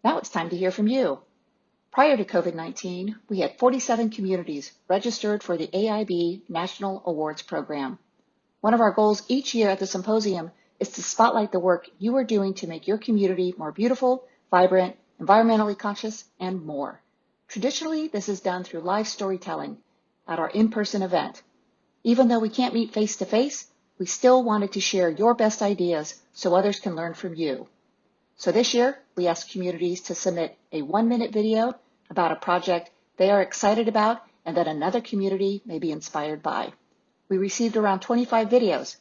Now it's time to hear from you. Prior to COVID-19, we had 47 communities registered for the AIB National Awards Program. One of our goals each year at the symposium is to spotlight the work you are doing to make your community more beautiful, vibrant, environmentally conscious, and more. Traditionally, this is done through live storytelling at our in-person event. Even though we can't meet face-to-face, we still wanted to share your best ideas so others can learn from you. So this year, we asked communities to submit a 1-minute video about a project they are excited about and that another community may be inspired by. We received around 25 videos,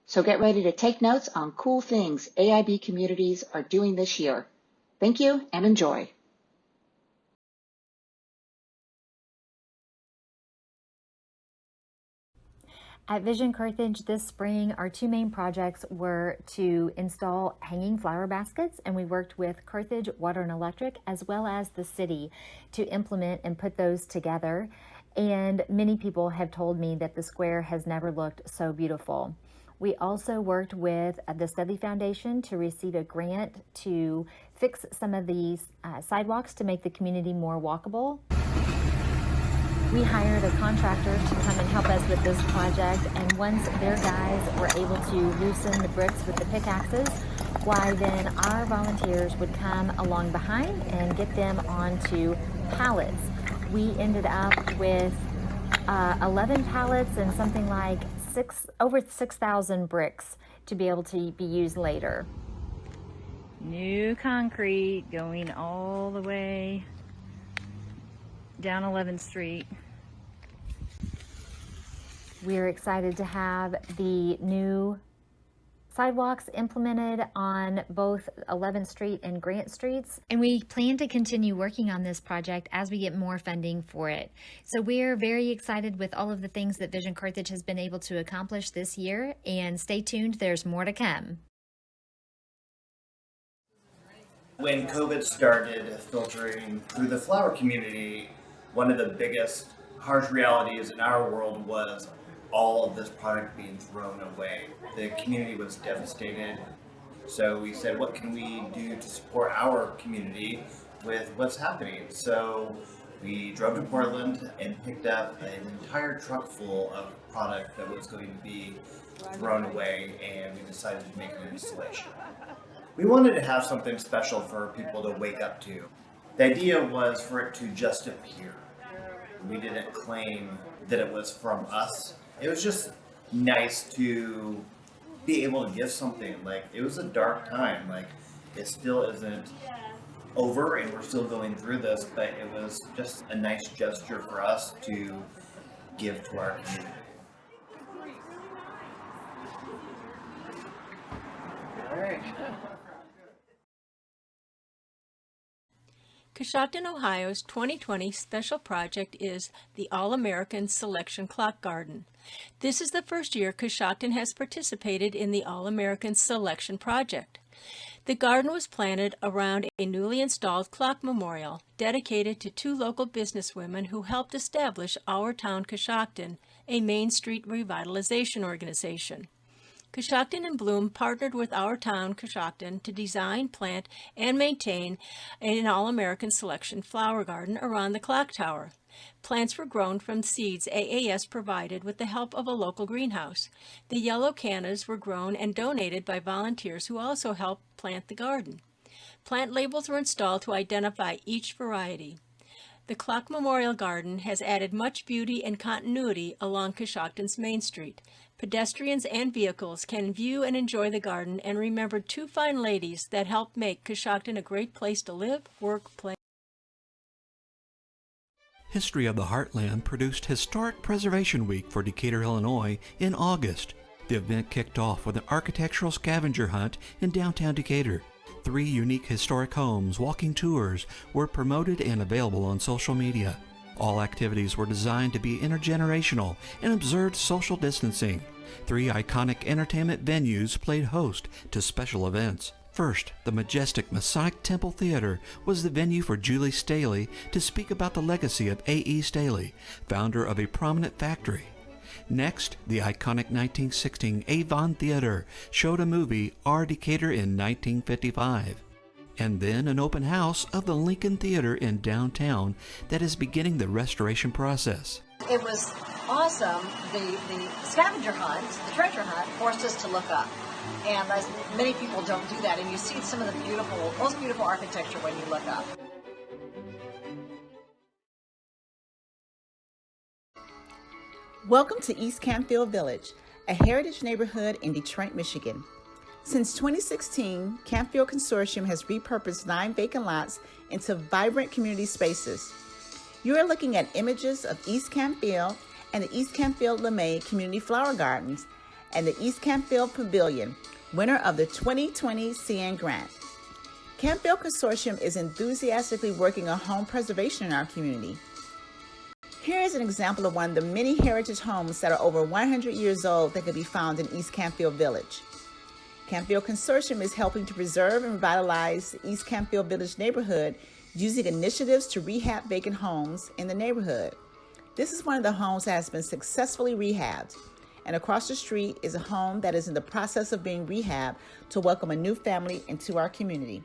so get ready to take notes on cool things AIB communities are doing this year. Thank you and enjoy. At Vision Carthage this spring, our two main projects were to install hanging flower baskets, and we worked with Carthage Water and Electric as well as the city to implement and put those together. And many people have told me that the square has never looked so beautiful. We also worked with the Studley Foundation to receive a grant to fix some of these sidewalks to make the community more walkable. We hired a contractor to come and help us with this project, and once their guys were able to loosen the bricks with the pickaxes, why then our volunteers would come along behind and get them onto pallets. We ended up with 11 pallets and something like over 6,000 bricks to be able to be used later. New concrete going all the way down 11th Street. We're excited to have the new sidewalks implemented on both 11th Street and Grant Streets, and we plan to continue working on this project as we get more funding for it. So we're very excited with all of the things that Vision Carthage has been able to accomplish this year, and stay tuned, there's more to come. When COVID started filtering through the flower community, one of the biggest harsh realities in our world was all of this product being thrown away. The community was devastated. So we said, what can we do to support our community with what's happening? So we drove to Portland and picked up an entire truck full of product that was going to be thrown away, and we decided to make an installation. We wanted to have something special for people to wake up to. The idea was for it to just appear. We didn't claim that it was from us. It was just nice to be able to give something. Like, it was a dark time. Like, it still isn't over and we're still going through this, but it was just a nice gesture for us to give to our community. All right. Coshocton, Ohio's 2020 special project is the All-American Selection Clock Garden. This is the first year Coshocton has participated in the All-American Selection Project. The garden was planted around a newly installed clock memorial dedicated to two local businesswomen who helped establish Our Town Coshocton, a Main Street revitalization organization. Coshocton and Bloom partnered with Our Town Coshocton to design, plant, and maintain an All-American Selection flower garden around the clock tower. Plants were grown from seeds AAS provided with the help of a local greenhouse. The yellow cannas were grown and donated by volunteers who also helped plant the garden. Plant labels were installed to identify each variety. The Clock Memorial Garden has added much beauty and continuity along Coshocton's Main Street. Pedestrians and vehicles can view and enjoy the garden and remember two fine ladies that helped make Coshocton a great place to live, work, play. History of the Heartland produced Historic Preservation Week for Decatur, Illinois in August. The event kicked off with an architectural scavenger hunt in downtown Decatur. 3 unique historic homes walking tours were promoted and available on social media. All activities were designed to be intergenerational and observed social distancing. 3 iconic entertainment venues played host to special events. First, the majestic Masonic Temple Theater was the venue for Julie Staley to speak about the legacy of A.E. Staley, founder of a prominent factory. Next, the iconic 1916 Avon Theater showed a movie, Our Decatur in 1955. and then an open house of the Lincoln Theater in downtown that is beginning the restoration process. It was awesome. The scavenger hunt, the treasure hunt, forced us to look up. And many people don't do that, and you see some of the most beautiful architecture when you look up. Welcome to East Canfield Village, a heritage neighborhood in Detroit, Michigan. Since 2016, Canfield Consortium has repurposed 9 vacant lots into vibrant community spaces. You are looking at images of East Canfield and the East Canfield LeMay Community Flower Gardens and the East Canfield Pavilion, winner of the 2020 CN Grant. Canfield Consortium is enthusiastically working on home preservation in our community. Here is an example of one of the many heritage homes that are over 100 years old that can be found in East Canfield Village. Canfield Consortium is helping to preserve and revitalize the East Canfield Village neighborhood using initiatives to rehab vacant homes in the neighborhood. This is one of the homes that has been successfully rehabbed, and across the street is a home that is in the process of being rehabbed to welcome a new family into our community.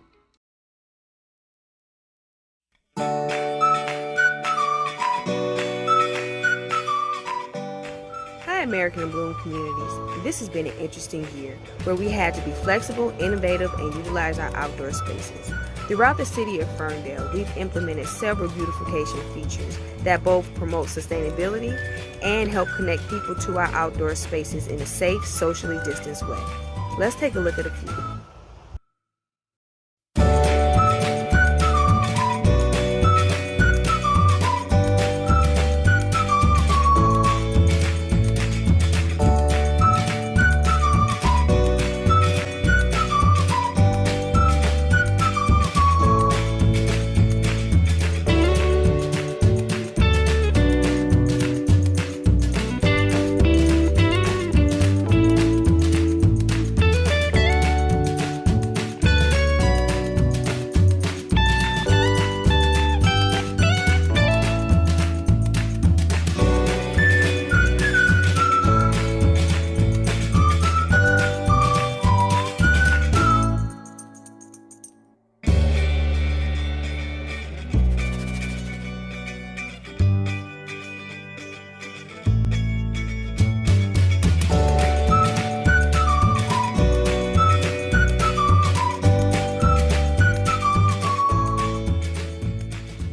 Hi, American in Bloom communities. This has been an interesting year where we had to be flexible, innovative, and utilize our outdoor spaces. Throughout the city of Ferndale, we've implemented several beautification features that both promote sustainability and help connect people to our outdoor spaces in a safe, socially distanced way. Let's take a look at a few.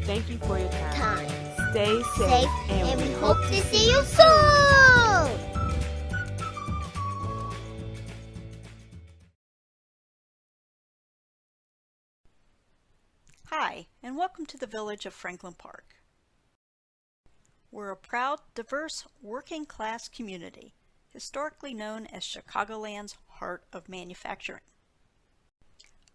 Thank you for your time. Stay safe, and we hope to see you soon! Hi, and welcome to the village of Franklin Park. We're a proud, diverse, working-class community, historically known as Chicagoland's heart of manufacturing.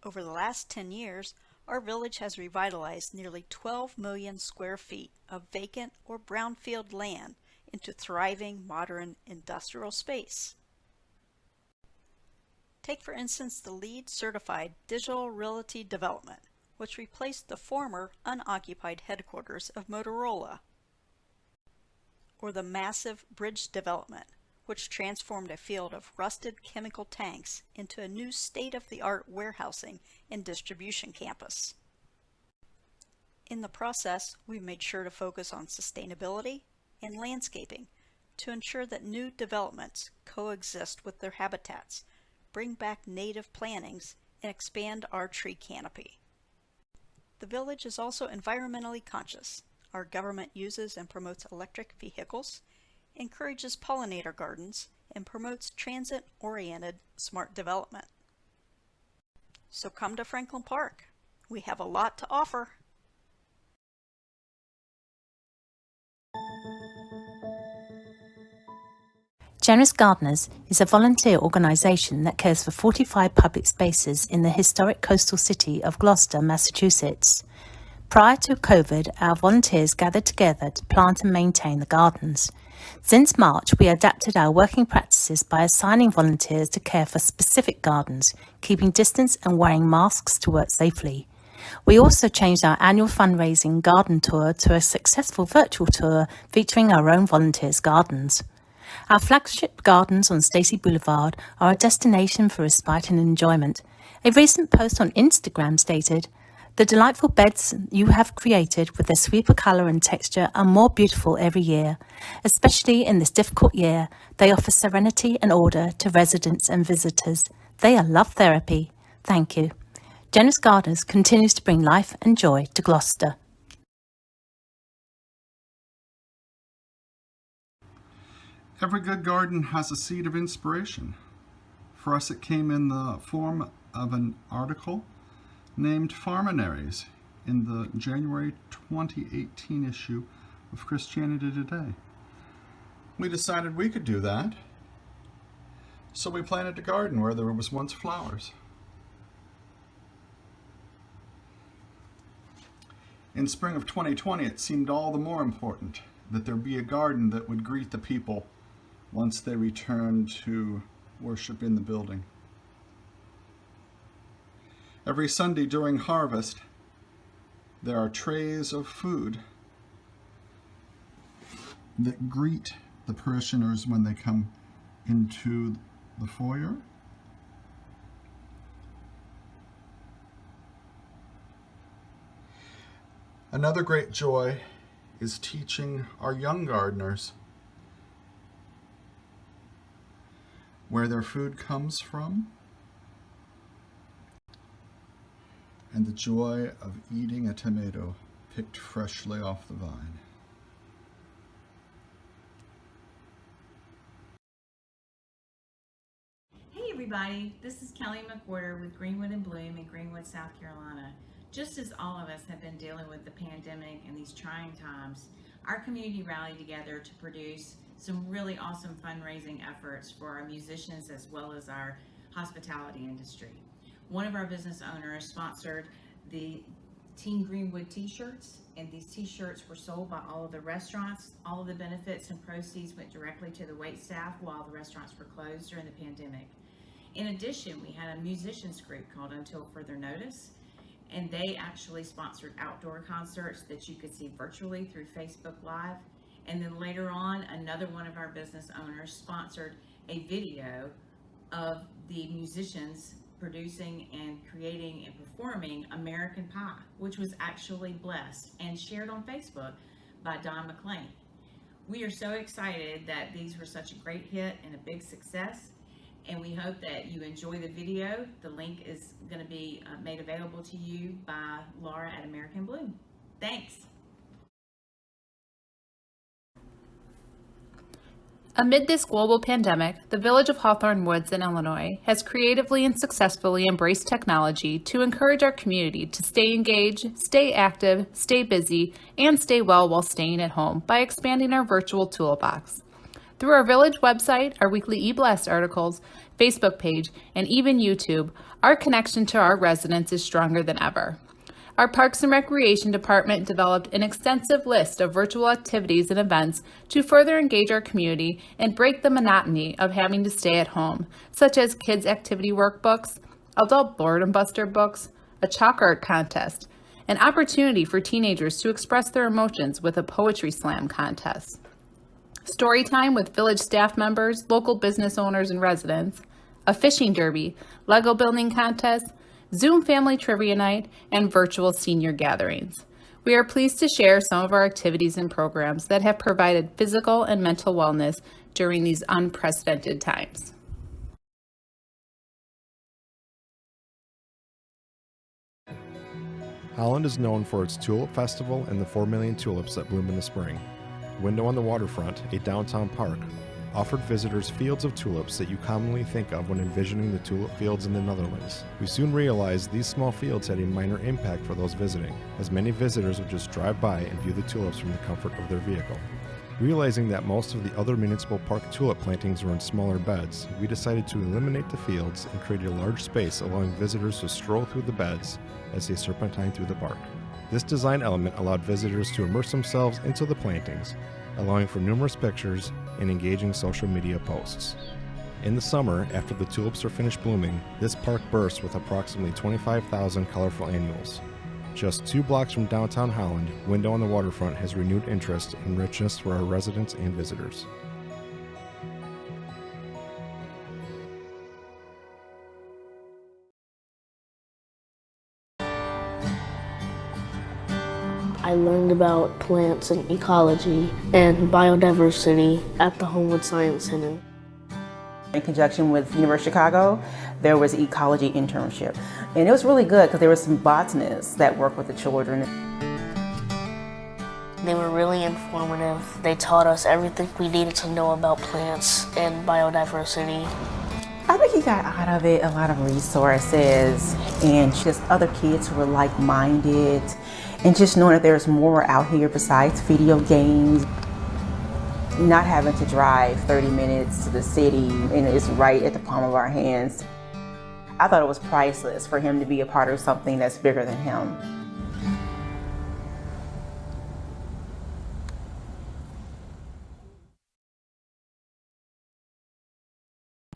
Over the last 10 years, our village has revitalized nearly 12 million square feet of vacant or brownfield land into thriving modern industrial space. Take for instance the LEED certified Digital Realty development, which replaced the former unoccupied headquarters of Motorola, or the massive Bridge development, which transformed a field of rusted chemical tanks into a new state-of-the-art warehousing and distribution campus. In the process, we've made sure to focus on sustainability and landscaping to ensure that new developments coexist with their habitats, bring back native plantings, and expand our tree canopy. The village is also environmentally conscious. Our government uses and promotes electric vehicles, encourages pollinator gardens, and promotes transit-oriented smart development. So come to Franklin Park. We have a lot to offer. Generous Gardeners is a volunteer organisation that cares for 45 public spaces in the historic coastal city of Gloucester, Massachusetts. Prior to COVID, our volunteers gathered together to plant and maintain the gardens. Since March, we adapted our working practices by assigning volunteers to care for specific gardens, keeping distance and wearing masks to work safely. We also changed our annual fundraising garden tour to a successful virtual tour featuring our own volunteers' gardens. Our flagship gardens on Stacey Boulevard are a destination for respite and enjoyment. A recent post on Instagram stated, "The delightful beds you have created with their sweeper colour and texture are more beautiful every year. Especially in this difficult year, they offer serenity and order to residents and visitors. They are love therapy. Thank you." Generous Gardeners continues to bring life and joy to Gloucester. Every good garden has a seed of inspiration. For us, it came in the form of an article named Farminaries in the January 2018 issue of Christianity Today. We decided we could do that, so we planted a garden where there was once flowers. In spring of 2020, it seemed all the more important that there be a garden that would greet the people once they returned to worship in the building. Every Sunday during harvest, there are trays of food that greet the parishioners when they come into the foyer. Another great joy is teaching our young gardeners where their food comes from and the joy of eating a tomato picked freshly off the vine. Hey everybody, this is Kelly McWhorter with Greenwood and Bloom in Greenwood, South Carolina. Just as all of us have been dealing with the pandemic and these trying times, our community rallied together to produce some really awesome fundraising efforts for our musicians as well as our hospitality industry. One of our business owners sponsored the Team Greenwood t-shirts, and these t-shirts were sold by all of the restaurants. All of the benefits and proceeds went directly to the wait staff while the restaurants were closed during the pandemic. In addition, we had a musicians group called Until Further Notice, and they actually sponsored outdoor concerts that you could see virtually through Facebook Live. And then later on, another one of our business owners sponsored a video of the musicians producing and creating and performing American Pie, which was actually blessed and shared on Facebook by Don McLean. We are so excited that these were such a great hit and a big success, and we hope that you enjoy the video. The link is going to be made available to you by Laura at American Bloom. Thanks. Amid this global pandemic, the Village of Hawthorne Woods in Illinois has creatively and successfully embraced technology to encourage our community to stay engaged, stay active, stay busy, and stay well while staying at home by expanding our virtual toolbox. Through our Village website, our weekly e-blast articles, Facebook page, and even YouTube, our connection to our residents is stronger than ever. Our Parks and Recreation Department developed an extensive list of virtual activities and events to further engage our community and break the monotony of having to stay at home, such as kids' activity workbooks, adult boredom buster books, a chalk art contest, an opportunity for teenagers to express their emotions with a poetry slam contest, story time with village staff members, local business owners and residents, a fishing derby, Lego building contest, Zoom family trivia night, and virtual senior gatherings. We are pleased to share some of our activities and programs that have provided physical and mental wellness during these unprecedented times. Holland is known for its Tulip Festival and the 4 million tulips that bloom in the spring. Window on the Waterfront, a downtown park, offered visitors fields of tulips that you commonly think of when envisioning the tulip fields in the Netherlands. We soon realized these small fields had a minor impact for those visiting, as many visitors would just drive by and view the tulips from the comfort of their vehicle. Realizing that most of the other municipal park tulip plantings were in smaller beds, we decided to eliminate the fields and create a large space allowing visitors to stroll through the beds as they serpentine through the park. This design element allowed visitors to immerse themselves into the plantings, allowing for numerous pictures and engaging social media posts. In the summer, after the tulips are finished blooming, this park bursts with approximately 25,000 colorful annuals. Just 2 blocks from downtown Holland, Window on the Waterfront has renewed interest and richness for our residents and visitors. I learned about plants and ecology and biodiversity at the Homewood Science Center. In conjunction with University of Chicago, there was an ecology internship. And it was really good because there were some botanists that worked with the children. They were really informative. They taught us everything we needed to know about plants and biodiversity. I think he got out of it a lot of resources and just other kids who were like-minded and just knowing that there's more out here besides video games. Not having to drive 30 minutes to the city and it's right at the palm of our hands. I thought it was priceless for him to be a part of something that's bigger than him.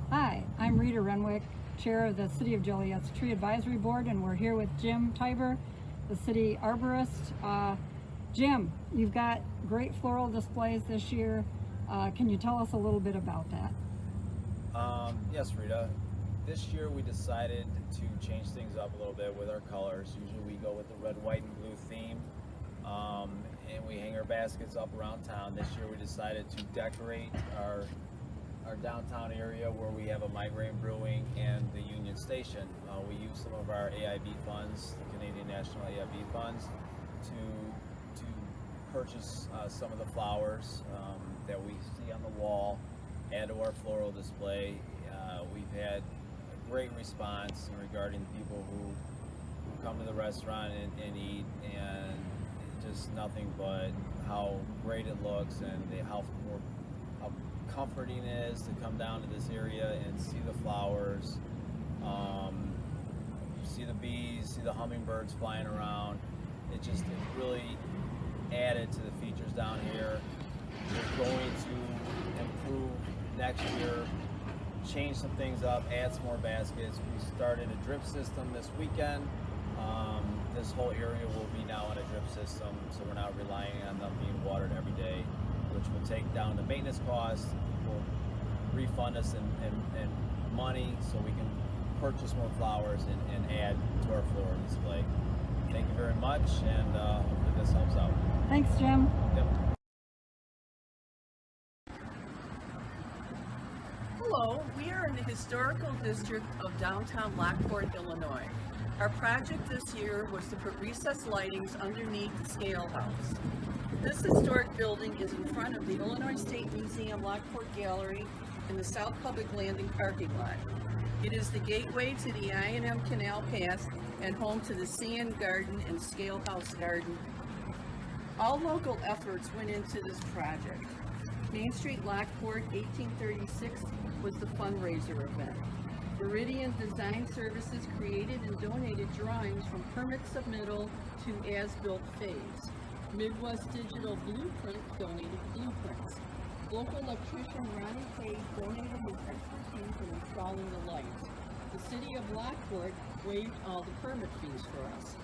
Hi, I'm Rita Renwick, Chair of the City of Joliet's Tree Advisory Board, and we're here with Jim Tiber, the City Arborist. Jim, you've got great floral displays this year. Can you tell us a little bit about that? Yes, Rita. This year we decided to change things up a little bit with our colors. Usually we go with the red, white, and blue theme, and we hang our baskets up around town. This year we decided to decorate our downtown area where we have a Migraine Brewing and the Union Station. We use some of our AIB funds, the Canadian National AIB funds, to purchase some of the flowers that we see on the wall, add to our floral display. We've had a great response regarding the people who come to the restaurant and eat, and just nothing but how great it looks and how comforting it is to come down to this area and see the flowers, see the bees, see the hummingbirds flying around. It really added to the features down here. We're going to improve next year, change some things up, add some more baskets. We started a drip system this weekend. This whole area will be now on a drip system, so we're not relying on them being watered every day, which will take down the maintenance costs, will refund us in money so we can purchase more flowers and add to our floral display. Thank you very much, and hopefully this helps out. Thanks, Jim. Yep. Hello, we are in the historical district of downtown Lockport, Illinois. Our project this year was to put recessed lightings underneath the scale house. This historic building is in front of the Illinois State Museum Lockport Gallery in the South Public Landing parking lot. It is the gateway to the I&M Canal Path and home to the Sand Garden and Scale House Garden. All local efforts went into this project. Main Street Lockport 1836 was the fundraiser event. Viridian Design Services created and donated drawings from permit submittal to as-built phase. Midwest Digital Blueprint donated blueprints. Local electrician Ronnie Page donated his expertise in installing the lights. The City of Lockport waived all the permit fees for us.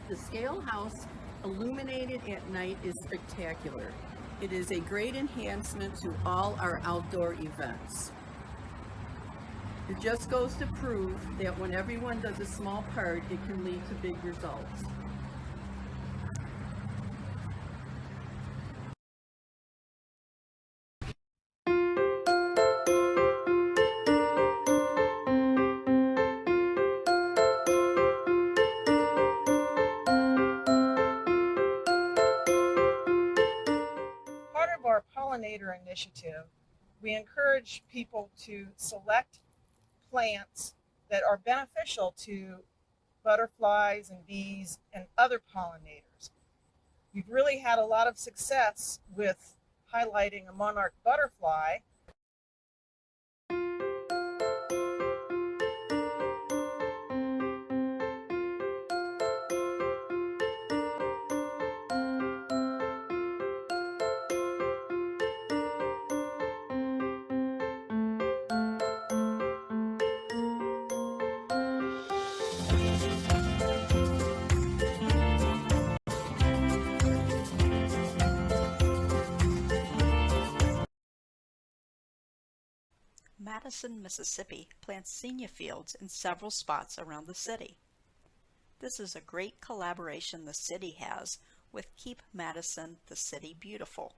The Scale House, illuminated at night, is spectacular. It is a great enhancement to all our outdoor events. It just goes to prove that when everyone does a small part, it can lead to big results. Part of our pollinator initiative, we encourage people to select plants that are beneficial to butterflies and bees and other pollinators. We've really had a lot of success with highlighting a monarch butterfly. Madison, Mississippi plants zinnia fields in several spots around the city. This is a great collaboration the city has with Keep Madison the City Beautiful.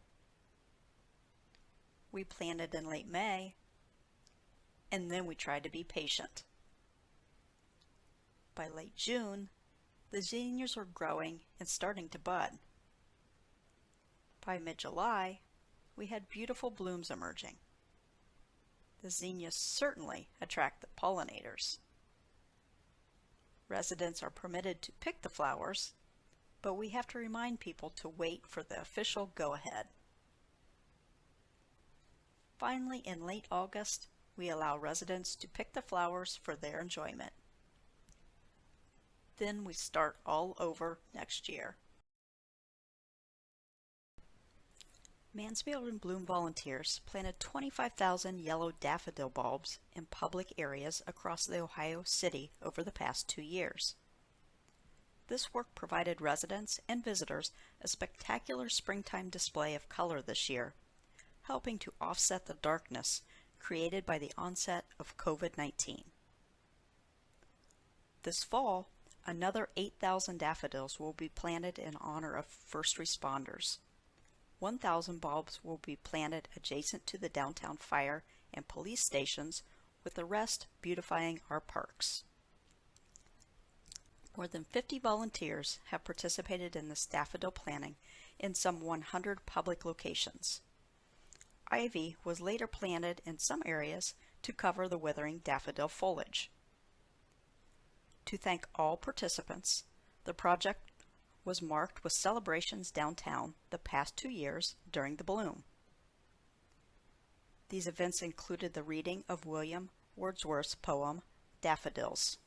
We planted in late May, and then we tried to be patient. By late June, the zinnias were growing and starting to bud. By mid-July, we had beautiful blooms emerging. The zinnias certainly attract the pollinators. Residents are permitted to pick the flowers, but we have to remind people to wait for the official go-ahead. Finally, in late August, we allow residents to pick the flowers for their enjoyment. Then we start all over next year. Mansfield and Bloom volunteers planted 25,000 yellow daffodil bulbs in public areas across the Ohio City over the past 2 years. This work provided residents and visitors a spectacular springtime display of color this year, helping to offset the darkness created by the onset of COVID-19. This fall, another 8,000 daffodils will be planted in honor of first responders. 1,000 bulbs will be planted adjacent to the downtown fire and police stations, with the rest beautifying our parks. More than 50 volunteers have participated in this daffodil planting in some 100 public locations. Ivy was later planted in some areas to cover the withering daffodil foliage. To thank all participants, the project was marked with celebrations downtown the past 2 years during the bloom. These events included the reading of William Wordsworth's poem, Daffodils.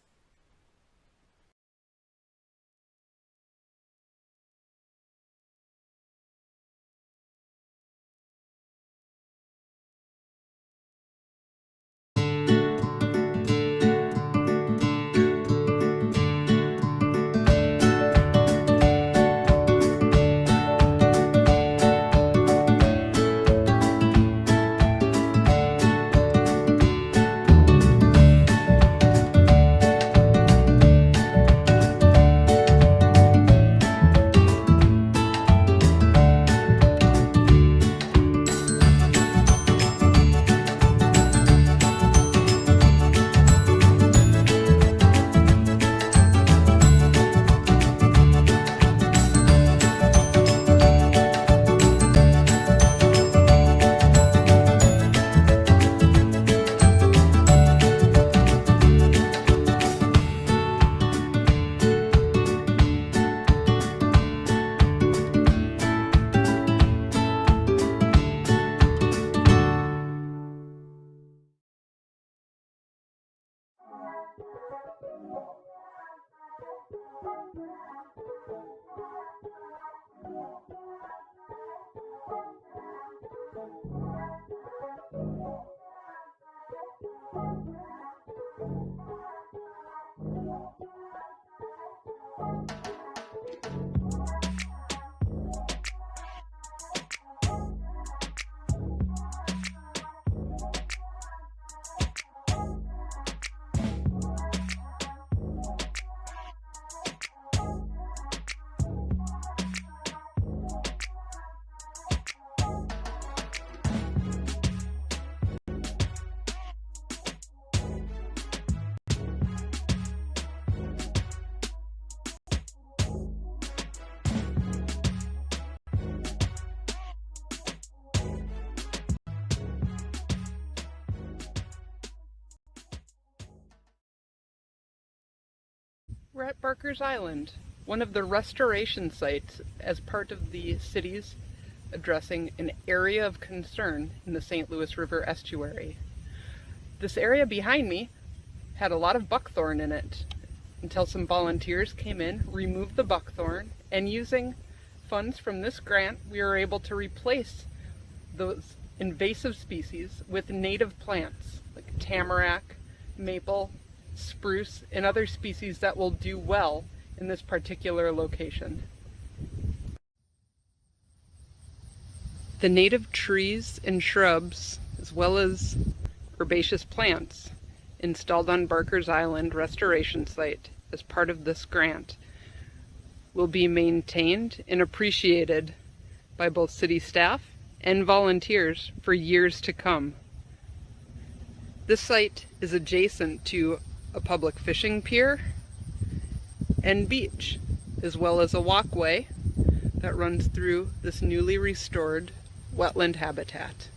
We're at Barker's Island, one of the restoration sites as part of the city's addressing an area of concern in the St. Louis River estuary. This area behind me had a lot of buckthorn in it until some volunteers came in, removed the buckthorn, and using funds from this grant, we were able to replace those invasive species with native plants like tamarack, maple, spruce, and other species that will do well in this particular location. The native trees and shrubs, as well as herbaceous plants, installed on Barker's Island restoration site as part of this grant will be maintained and appreciated by both city staff and volunteers for years to come. This site is adjacent to a public fishing pier and beach, as well as a walkway that runs through this newly restored wetland habitat.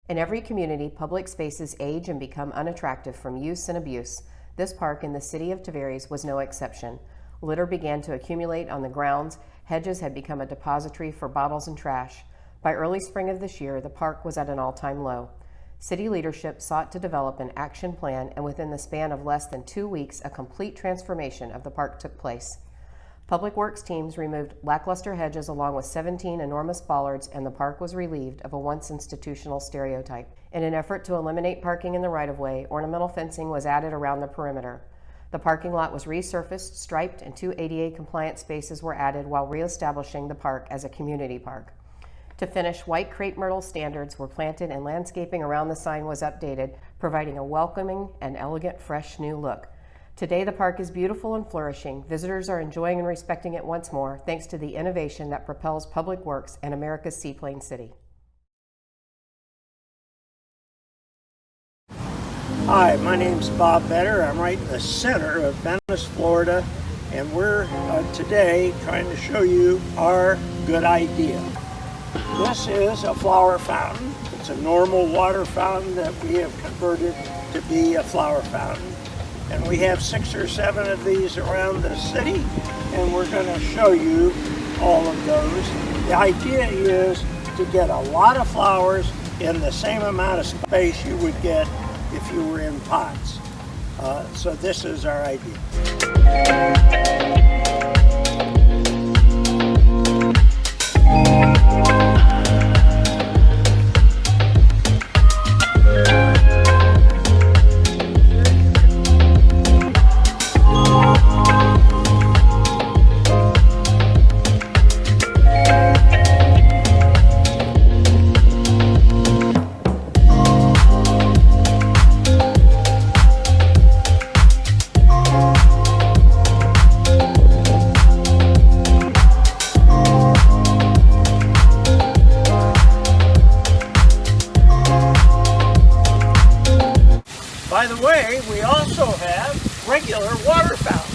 In every community, public spaces age and become unattractive from use and abuse. This park in the city of Tavares was no exception. Litter began to accumulate on the grounds. Hedges had become a depository for bottles and trash. By early spring of this year, the park was at an all-time low. City leadership sought to develop an action plan, and within the span of less than 2 weeks, a complete transformation of the park took place. Public Works teams removed lackluster hedges along with 17 enormous bollards, and the park was relieved of a once institutional stereotype. In an effort to eliminate parking in the right-of-way, ornamental fencing was added around the perimeter. The parking lot was resurfaced, striped, and 2 ADA-compliant spaces were added while reestablishing the park as a community park. To finish, white crepe myrtle standards were planted and landscaping around the sign was updated, providing a welcoming and elegant, fresh new look. Today, the park is beautiful and flourishing. Visitors are enjoying and respecting it once more, thanks to the innovation that propels Public Works and America's Seaplane City. Hi, my name's Bob Vetter. I'm right in the center of Venice, Florida, and we're today trying to show you our good idea. This is a flower fountain. It's a normal water fountain that we have converted to be a flower fountain. And we have 6 or 7 of these around the city, and we're going to show you all of those. The idea is to get a lot of flowers in the same amount of space you would get if you were in pots. So this is our idea. By the way, we also have regular water fountains.